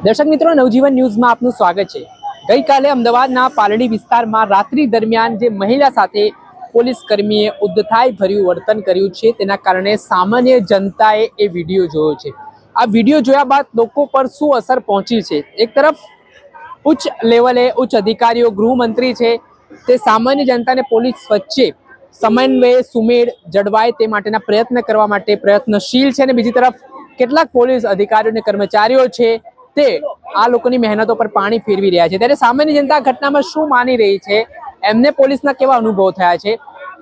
દર્શક મિત્રો, નવજીવન ન્યૂઝમાં આપનું સ્વાગત છે। ગઈકાલે અમદાવાદના પાલડી વિસ્તારમાં રાત્રિ દરમિયાન જે મહિલા સાથે પોલીસ કર્મીએ ઉદ્ધતાઈ ભર્યું વર્તન કર્યું છે, તેના કારણે સામાન્ય જનતાએ એ વિડીયો જોયો છે। આ વિડીયો જોયા બાદ લોકો પર શું અસર પહોંચી છે? એક તરફ ઉચ્ચ લેવલે ઉચ્ચ અધિકારીઓ, ગૃહમંત્રી છે, તે સામાન્ય જનતાને પોલીસ વચ્ચે સમન્વય સુમેળ જળવાય તે માટેના પ્રયત્ન કરવા માટે પ્રયત્નશીલ છે, અને બીજી તરફ કેટલાક પોલીસ અધિકારીઓ અને કર્મચારીઓ છે તે આ લોકોની મહેનતો પર પાણી ફેરવી રહ્યા છે। ત્યારે સામાન્ય જનતા ઘટનામાં શું માની રહી છે, એમને પોલીસના કેવા અનુભવ થયા છે?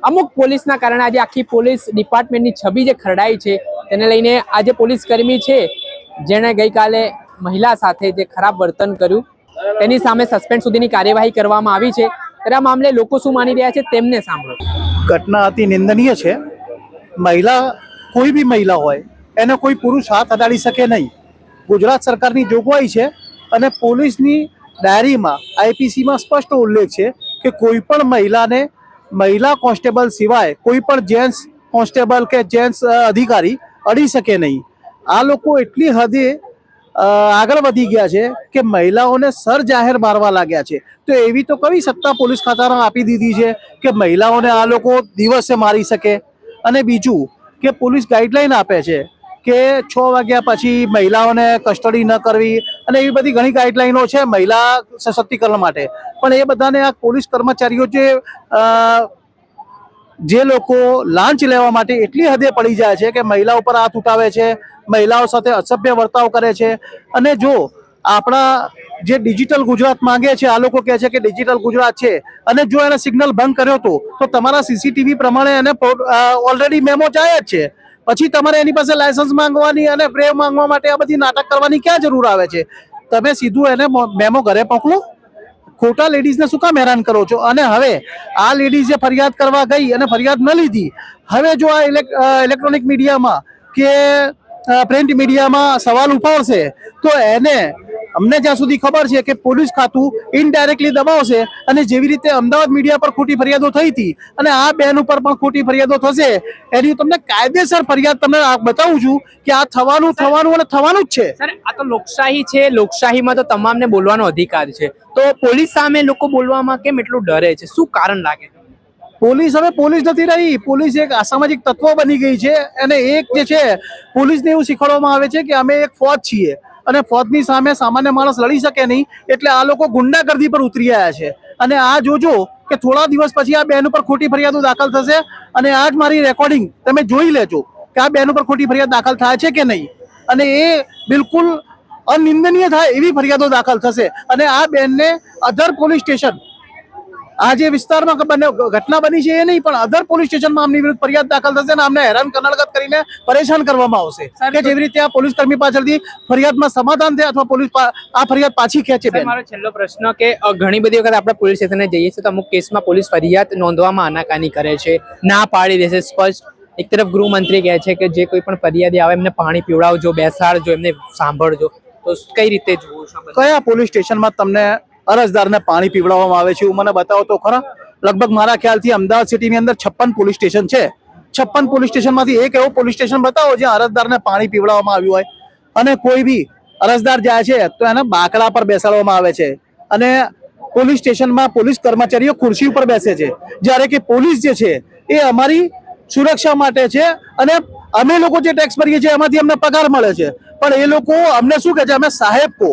અમુક પોલીસના કારણે આજે આખી પોલીસ ડિપાર્ટમેન્ટની છબી જે ખરડાઈ છે, તેને લઈને આજે પોલીસ કર્મી છે જેણે ગઈકાલે મહિલા સાથે જે ખરાબ વર્તન કર્યું તેની સામે સસ્પેન્ડ સુધીની કાર્યવાહી કરવામાં આવી છે। ત્યારે આ મામલે લોકો શું માની રહ્યા છે તેમને સાંભળો। ઘટના અતિ નિંદનીય છે। મહિલા, કોઈ બી મહિલા હોય, એને કોઈ પુરુષ હાથ અડાડી શકે નહીં। ગુજરાત સરકારની જોગવાઈ છે અને પોલીસની ડાયરીમાં આઈપીસીમાં સ્પષ્ટ ઉલ્લેખ છે કે કોઈ પણ મહિલાને, મહિલા કોન્સ્ટેબલ સિવાય કોઈ પણ જેન્ટ્સ કોન્સ્ટેબલ કે જેન્ટ્સ અધિકારી અડી શકે નહીં। આ લોકો એટલી હદે આગળ વધી ગયા છે કે મહિલાઓને સર જાહેર મારવા લાગ્યા છે। તો એવી તો કઈ સત્તા પોલીસ ખાતામાં આપી દીધી છે કે મહિલાઓને આ લોકો દિવસે મારી શકે? અને બીજું કે પોલીસ ગાઈડલાઈન આપે છે કે 6 વાગ્યા પછી મહિલાઓને કસ્ટડી ન કરવી, અને એવી બધી ઘણી ગાઈડલાઈનો છે મહિલા સશક્તિકરણ માટે। પણ એ બધાને આ પોલીસ કર્મચારીઓ જે લોકો લાંચ લેવા માટે એટલી હદે પડી જાય છે કે મહિલાઓ પર હાથ ઉઠાવે છે, મહિલાઓ સાથે અસભ્ય વર્તાવ કરે છે। અને જો આપણા જે ડિજિટલ ગુજરાત માંગે છે, આ લોકો કહે છે કે ડિજિટલ ગુજરાત છે, અને જો એને સિગ્નલ ભંગ કર્યો તો તમારા સીસીટીવી પ્રમાણે એને ઓલરેડી મેમો જાય જ છે। પછી તમારે એની પાસે લાયસન્સ માંગવાની અને બ્રેવ માંગવા માટે આ બધી નાટક કરવાની ક્યાં જરૂર આવે છે? તમે સીધું એને મેમો ઘરે મોકલો। ખોટા લેડીઝને શું કામ હેરાન કરો છો? અને હવે આ લેડીઝ જે ફરિયાદ કરવા ગઈ અને ફરિયાદ ન લીધી, હવે જો આ ઇલેક્ટ્રોનિક મીડિયામાં કે પ્રિન્ટ મીડિયામાં સવાલ ઉઠાવશે તો એને, અમને જ્યાં સુધી ખબર છે કે પોલીસ ખાતું ઇનડાયરેક્ટલી દબાવશે। અને જેવી રીતે અમદાવાદ મીડિયા પર ખોટી ફરિયાદો થઈ હતી અને આ બેન ઉપર પણ ખોટી ફરિયાદો થશે, એની તમને કાયદેસર ફરિયાદ તમને બતાવું છું કે આ થવાનું અને થવાનું જ છે। સર, આ તો લોકશાહી છે, લોકશાહીમાં તો તમામને બોલવાનો અધિકાર છે, તો પોલીસ સામે લોકો બોલવામાં કેમ એટલું ડરે છે? શું કારણ લાગે છે? પોલીસ હવે પોલીસ નથી રહી, પોલીસ એક અસામાજિક તત્વ બની ગઈ છે। અને એક જે છે, પોલીસને એવું શીખવાડવામાં આવે છે કે અમે એક ફોજ છીએ અને ફોજની સામે સામાન્ય માણસ લડી શકે નહીં, એટલે આ લોકો ગુંડાગર્દી પર ઉતરી આવ્યા છે। અને આ જોજો કે થોડા દિવસ પછી આ બેન ઉપર ખોટી ફરિયાદો દાખલ થશે, અને આ જ મારી રેકોર્ડિંગ તમે જોઈ લેજો કે આ બેન ઉપર ખોટી ફરિયાદ દાખલ થાય છે કે નહીં, અને એ બિલકુલ અનિંદનીય થાય એવી ફરિયાદો દાખલ થશે। અને આ બેનને અધર પોલીસ સ્ટેશન, આ જે વિસ્તારમાં ઘટના બની છે એ નહીં, પણ અધર પોલીસ સ્ટેશનમાં આમની વિરુદ્ધ ફરિયાદ દાખલ થશે અને આમને હેરાન કનડગત કરીને પરેશાન કરવામાં આવશે કે જેવી રીતે આ પોલીસ કર્મી પાછળથી ફરિયાદમાં સમાધાન થાય અથવા પોલીસ આ ફરિયાદ પાછી ખેંચે। મારો છેલ્લો પ્રશ્ન કે ઘણી બધી વખત આપણે પોલીસ સ્ટેશને જઈએ છીએ તો અમુક કેસમાં પોલીસ ફરિયાદ નોંધવામાં આનાકાની કરે છે, ના પાડી દેશે સ્પષ્ટ। એક તરફ ગૃહમંત્રી કહે છે કે જે કોઈ પણ ફરિયાદી આવે એમને પાણી પીવડાવજો, બેસાડજો, એમને સાંભળજો, તો કઈ રીતે જોવો છો? કયા પોલીસ સ્ટેશનમાં તમને અરજદારને પાણી પીવડાવવામાં આવે છે એવું મને બતાવો તો ખરા। લગભગ મારા ખ્યાલથી અમદાવાદ સિટીની અંદર 56 પોલીસ સ્ટેશન છે। 56 પોલીસ સ્ટેશનમાંથી એક એવું પોલીસ સ્ટેશન બતાવો જ્યાં અરજદારને પાણી પીવડાવવામાં આવ્યું હોય। અને કોઈ બી અરજદાર જાય છે તો એને બાકડા પર બેસાડવામાં આવે છે, અને પોલીસ સ્ટેશનમાં પોલીસ કર્મચારીઓ ખુરશી ઉપર બેસે છે, જ્યારે કે પોલીસ જે છે એ અમારી સુરક્ષા માટે છે, અને અમે લોકો જે ટેક્સ ભરીએ છીએ એમાંથી અમને પગાર મળે છે। પણ એ લોકો અમને શું કહે છે? અમે સાહેબ કો,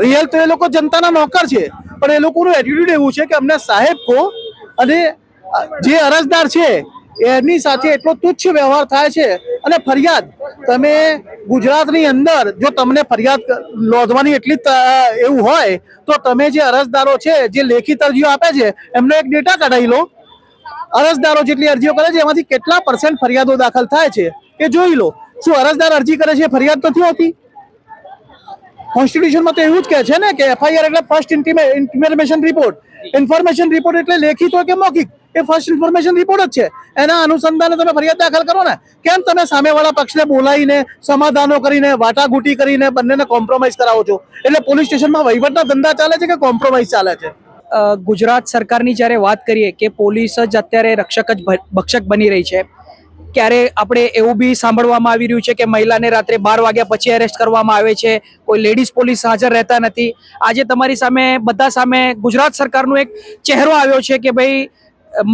રિયલ તો એ લોકો જનતાના નોકર છે, પણ એ લોકોનું એટીટ્યુડ એવું છે કે અમને સાહેબ કો, અને જે અરજદાર છે એની સાથે એટલો તુચ્છ વ્યવહાર થાય છે। અને ફરિયાદ, તમે ગુજરાતની અંદર જો તમને ફરિયાદ નોંધવાની એટલી એવું હોય તો તમે જે અરજદારો છે જે લેખિત અરજીઓ આપે છે એમનો એક ડેટા કઢાવી લો। અરજદારો જેટલી અરજીઓ કરે છે એમાંથી કેટલા % ફરિયાદો દાખલ થાય છે એ જોઈ લો। શું અરજદાર અરજી કરે છે ફરિયાદ નથી હોતી? કોન્સ્ટિટ્યુશનમાં તો એવું જ કહે છે ને કે એફઆઈઆર એટલે first information report. Information report એટલે લેખિત હોય કે મૌખિક, એ ફર્સ્ટ ઇન્ફોર્મેશન રિપોર્ટ જ છે। એના અનુસંધાને તમે ફરિયાદ દાખલ કરો ને। કેમ તમે સામેવાળા પક્ષને બોલાવીને, સમાધાનો કરીને, વાટાઘૂટી કરીને બંનેને કોમ્પ્રોમાઇઝ કરાવો છો? એટલે પોલીસ સ્ટેશનમાં વહીવટના ધંધા ચાલે છે કે કોમ્પ્રોમાઇઝ ચાલે છે? ગુજરાત સરકારની જ્યારે વાત કરીએ કે પોલીસ જ અત્યારે રક્ષક જ ભક્ષક બની રહી છે, ક્યારે આપણે એવું બી સાંભળવામાં આવી રહ્યું છે કે મહિલાને રાત્રે 12 વાગ્યા પછી એરેસ્ટ કરવામાં આવે છે, કોઈ લેડીઝ પોલીસ હાજર રહેતા નથી. આજે તમારી સામે બધા સામે ગુજરાત સરકારનો એક ચહેરો આવ્યો છે કે ભાઈ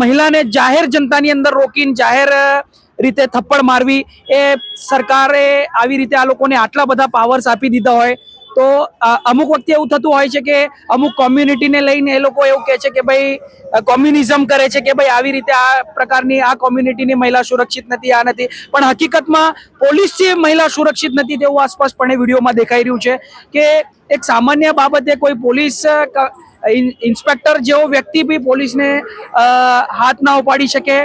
મહિલાને જાહેર જનતાની અંદર રોકીને જાહેર રીતે થપ્પડ મારવી, એ સરકારે આવી રીતે આ લોકોને આટલા બધા પાવર્સ આપી દીધા હોય તો અમુક વખતે એવું થતું હોય છે કે અમુક કોમ્યુનિટીને લઈને એ લોકો એવું કહે છે કે ભાઈ કોમ્યુનિઝમ કરે છે કે ભાઈ આવી રીતે આ પ્રકારની આ કોમ્યુનિટીની મહિલા સુરક્ષિત નથી, આ નથી. પણ હકીકતમાં પોલીસથી મહિલા સુરક્ષિત નથી તેવું સ્પષ્ટપણે વિડીયોમાં દેખાઈ રહ્યું છે કે એક સામાન્ય બાબતે કોઈ પોલીસ ઇન્સ્પેક્ટર જેવો વ્યક્તિ બી પોલીસને હાથ ના ઉપાડી શકે.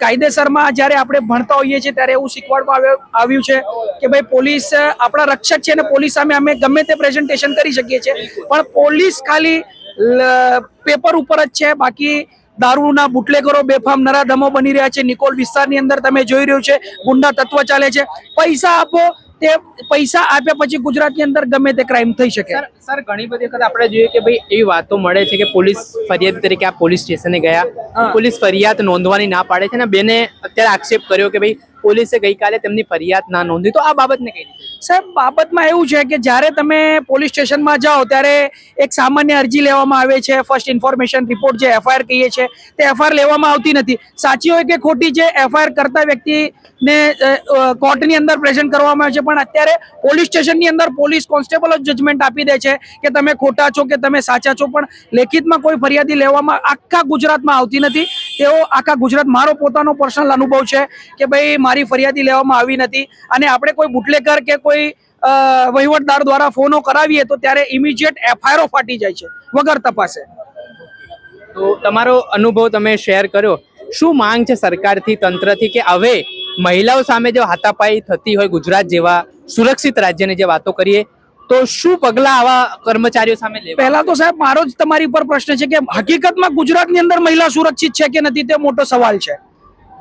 કાયદેસરમાં જ્યારે આપણે ભણતા હોઈએ છીએ ત્યારે એવું શીખવાડવામાં આવ્યું છે કે ભાઈ પોલીસ આપણા રક્ષક છે અને પોલીસ સામે અમે ગમે તે પ્રેઝન્ટેશન કરી શકીએ છીએ, પણ પોલીસ ખાલી પેપર ઉપર જ છે. બાકી દારૂના બુટલેગરો બેફામ નરાધમો બની રહ્યા છે. નિકોલ વિસ્તારની અંદર તમે જોઈ રહ્યું છે ગુંડા તત્વ ચાલે છે. પૈસા આપો, તે પૈસા આપ્યા પછી ગુજરાતની અંદર ગમે તે ક્રાઇમ થઈ શકે. સર ઘણી બધી વખત આપણે જોઈએ કે ભાઈ એવી વાતો મળે છે કે પોલીસ ફરિયાદ તરીકે આ પોલીસ સ્ટેશને ગયા, પોલીસ ફરિયાદ નોંધવાની ના પાડે છે ને બેને અત્યારે આક્ષેપ કર્યો કે ભાઈ પોલીસે ગઈકાલે તેમની ફરિયાદ ના નોંધી. તો આ બાબતને કઈ રીતે? સાહેબ, બાબતમાં એવું છે કે જ્યારે તમે પોલીસ સ્ટેશનમાં જાઓ ત્યારે એક સામાન્ય અરજી લેવામાં આવે છે, ફર્સ્ટ ઇન્ફોર્મેશન રિપોર્ટ જે એફઆઈઆર કહીએ છીએ તે એફઆઈઆર લેવામાં આવતી નથી. સાચી હોય કે ખોટી, જે એફઆઈઆર કરતા વ્યક્તિને કોર્ટની અંદર પ્રેઝન્ટ કરવામાં આવે છે, પણ અત્યારે પોલીસ સ્ટેશનની અંદર પોલીસ કોન્સ્ટેબલ જ જજમેન્ટ આપી દે છે કે તમે ખોટા છો કે તમે સાચા છો, પણ લેખિતમાં કોઈ ફરિયાદી લેવામાં આખા ગુજરાતમાં આવતી નથી. તેઓ આખા ગુજરાત, મારો પોતાનો પર્સનલ અનુભવ છે કે ભાઈ મારી ફરિયાદી લેવામાં આવી નથી. અને આપણે કોઈ બુટલેકર કે કોઈ વહીવટદાર દ્વારા ફોનો કરાવીએ તો ત્યારે ઇમિડિયેટ એફઆઈઆર ફાટી જાય છે વગર તપાસે. તો તમારો અનુભવ તમે શેર કર્યો. શું માંગ છે સરકારથી, તંત્રથી કે હવે મહિલાઓ સામે જો હાથાપાઈ થતી હોય ગુજરાત જેવા સુરક્ષિત રાજ્યની જે વાતો કરીએ તો શું પગલા આવા કર્મચારીઓ સામે લેવા? પહેલા તો સાહેબ મારો જ તમારી પર પ્રશ્ન છે કે હકીકતમાં ગુજરાતની અંદર મહિલા સુરક્ષિત છે કે નથી, તે મોટો સવાલ છે,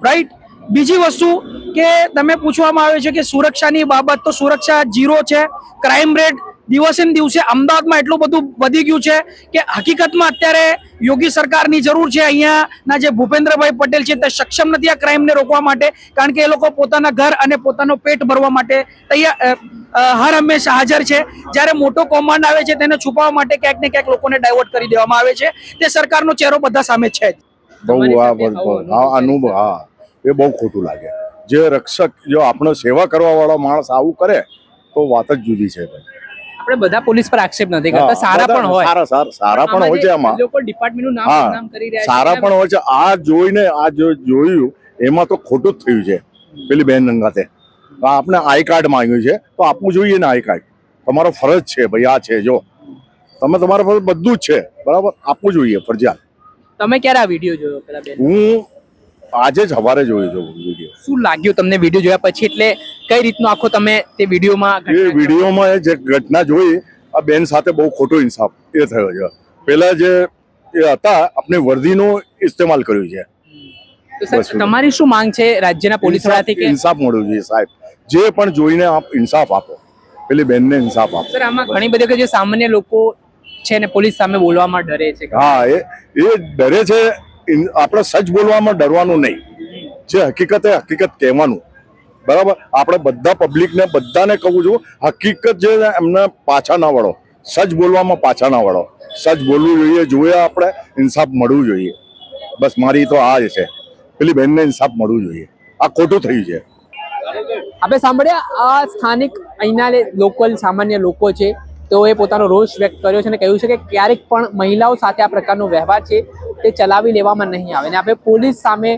રાઈટ? બીજી વસ્તુ કે તમે પૂછવામાં આવે છે કે સુરક્ષાની બાબત, તો સુરક્ષા 0 છે. ક્રાઇમ રેટ દિવસે ને દિવસે અમદાવાદમાં એટલું બધું વધી ગયું છે કે હકીકતમાં અત્યારે યોગી સરકારની જરૂર છે. અહીંયાના જે ભૂપેન્દ્રભાઈ પટેલ છે તે સક્ષમ નથી આ ક્રાઇમને રોકવા માટે, કારણ કે એ લોકો પોતાના ઘર અને પોતાનો પેટ ભરવા માટે હર હંમેશા હાજર છે. જ્યારે મોટો કૌભાંડ આવે છે તેને છુપાવવા માટે ક્યાંક ને ક્યાંક લોકોને ડાયવર્ટ કરી દેવામાં આવે છે. તે સરકારનો ચહેરો બધા સામે છે જ. બહુ આ અનુભવ, હા, એ બહુ ખોટું લાગે. જે રક્ષક, જો આપણો સેવા કરવા વાળો માણસ આવું કરે તો વાત જ જુદી છે. આપણે બધા પોલીસ પર આક્ષેપ નથી કરતા, સારા પણ હોય, સારા પણ હોય છે. આમાં લોકો ડિપાર્ટમેન્ટનું નામ બદનામ કરી રહ્યા છે, સારા પણ હોય છે. આ જોઈને આ જોયું એમાં તો ખોટું જ થયું છે. પેલી બેન રંગાતે આપણે આઈ કાર્ડ માંગ્યું છે તો આપવું જોઈએ ને. આઈ કાર્ડ તમારો ફરજ છે ભાઈ, આ છે, જો તમે તમારા પર બધું જ છે, બરાબર, આપવું જોઈએ ફરજિયાત. તમે ક્યારે આ વિડીયો જોયો પેલા બેન? હું આજે જ સવારે જોયો છું વિડીયો. શું લાગ્યું તમને વિડીયો જોયા પછી? એટલે કઈ રીતનો આખો તમે તે વિડીયોમાં એ વિડીયોમાં જે ઘટના જોઈ, આ બેન સાથે બહુ ખોટો ઇન્સાફ એ થયો છે. પેલા જે એ હતા આપણી વર્દીનો ઇસ્તેમાલ કર્યું છે. તો સર તમારી શું માંગ છે રાજ્યના પોલીસ વડાથી કે ઇન્સાફ મળવું જોઈએ સાહેબ? જે પણ જોઈને આપ ઇન્સાફ આપો, પેલી બેનને ઇન્સાફ આપો. સર આમાં ઘણી બધી જે સામાન્ય લોકો છે ને પોલીસ સામે બોલવામાં ડરે છે. હા, એ ડરે છે. આપણે સચ બોલવામાં ડરવાનું નહીં, જે હકીકત એ હકીકત કહેવાનું, બરાબર. આપણે બધા પબ્લિકને બધાને કહું છું, હકીકત જે એમને પાછા ના વળો, સચ બોલવામાં પાછા ના વળો. સચ બોલવું જોઈએ, જોઈએ આપણે ઇન્સાફ મળવું જોઈએ. બસ મારી તો આ જ છે, પેલી બેનને ઇન્સાફ મળવું જોઈએ. આ ખોટું થયું છે. આપણે સાંભળ્યા આ સ્થાનિક અહીંના લોકલ સામાન્ય લોકો છે, તેઓએ પોતાનો રોષ વ્યક્ત કર્યો છે અને કહ્યું છે કે ક્યારેક પણ મહિલાઓ સાથે આ પ્રકારનો વ્યવહાર છે તે ચલાવી લેવામાં નહીં આવે. અને આપણે પોલીસ સામે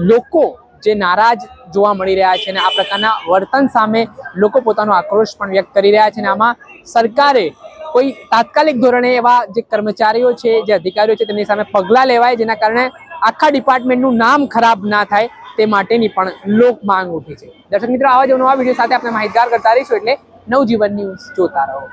લોકો જે નારાજ જોવા મળી રહ્યા છે અને આ પ્રકારના વર્તન સામે લોકો પોતાનો આક્રોશ પણ વ્યક્ત કરી રહ્યા છે. અને આમાં સરકારે કોઈ તાત્કાલિક ધોરણે એવા જે કર્મચારીઓ છે, જે અધિકારીઓ છે, તેમની સામે પગલાં લેવાય, જેના કારણે આખા ડિપાર્ટમેન્ટનું નામ ખરાબ ના થાય તે માટેની પણ લોક માંગ ઉઠી છે. દર્શક મિત્રો, આવા જ નવા વિડીયો સાથે આપણે માહિતગાર કરતા રહીશું, એટલે નવજીવન ન્યૂઝ જોતા રહો.